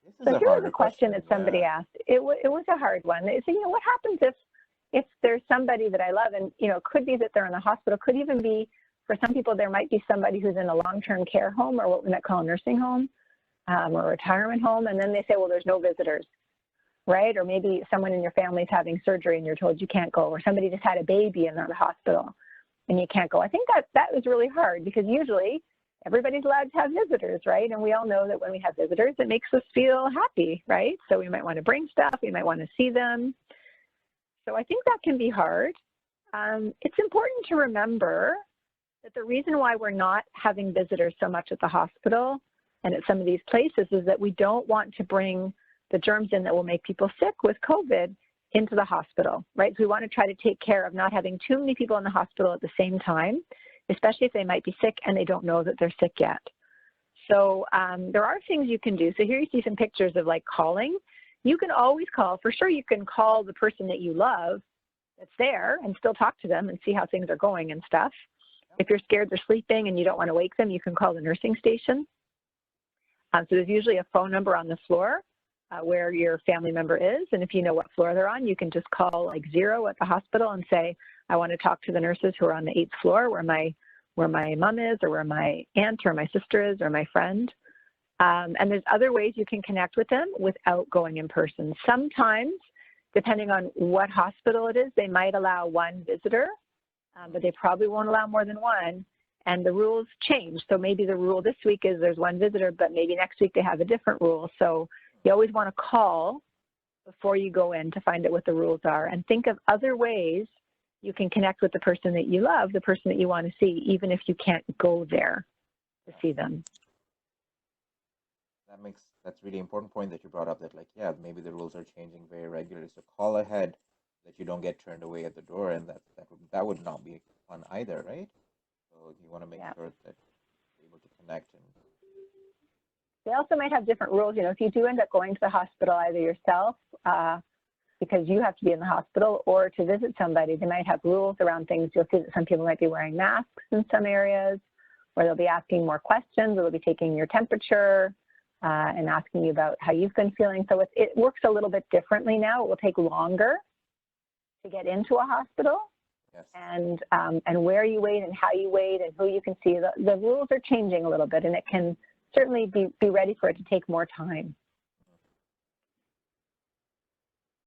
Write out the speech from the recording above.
This is So a here was harder a question that somebody yeah. asked. It was a hard one. They said, what happens if there's somebody that I love, and, it could be that they're in the hospital, could even be, for some people, there might be somebody who's in a long-term care home, or what we might call a nursing home, or a retirement home, and then they say, well, there's no visitors, right? Or maybe someone in your family's having surgery and you're told you can't go, or somebody just had a baby and they're in the hospital and you can't go. I think that was really hard, because usually everybody's allowed to have visitors, right? And we all know that when we have visitors, it makes us feel happy, right? So we might want to bring stuff, we might want to see them. So I think that can be hard. It's important to remember that the reason why we're not having visitors so much at the hospital and at some of these places is that we don't want to bring the germs in that will make people sick with COVID into the hospital, right? So we want to try to take care of not having too many people in the hospital at the same time, especially if they might be sick and they don't know that they're sick yet. So there are things you can do. So here you see some pictures of like calling. You can always call. For sure, you can call the person that you love that's there and still talk to them and see how things are going and stuff. If you're scared they're sleeping and you don't want to wake them, you can call the nursing station. So there's usually a phone number on the floor where your family member is. And if you know what floor they're on, you can just call like 0 at the hospital and say, I want to talk to the nurses who are on the 8th floor where my mom is, or where my aunt or my sister is, or my friend. And there's other ways you can connect with them without going in person. Sometimes, depending on what hospital it is, they might allow one visitor, but they probably won't allow more than one. And the rules change. So maybe the rule this week is there's one visitor, but maybe next week they have a different rule. So you always want to call before you go in to find out what the rules are, and think of other ways you can connect with the person that you love, the person that you want to see, even if you can't go there to see them. That's really important point that you brought up, that like, yeah, maybe the rules are changing very regularly. So call ahead that you don't get turned away at the door, and that would not be fun either, right? So you want to make sure that you're able to connect. And they also might have different rules. If you do end up going to the hospital either yourself, because you have to be in the hospital, or to visit somebody, they might have rules around things. You'll see that some people might be wearing masks in some areas, or they'll be asking more questions, or they'll be taking your temperature and asking you about how you've been feeling. So it works a little bit differently now. It will take longer to get into a hospital. yes. And where you wait and how you wait and who you can see. The rules are changing a little bit, and it can certainly be ready for it to take more time.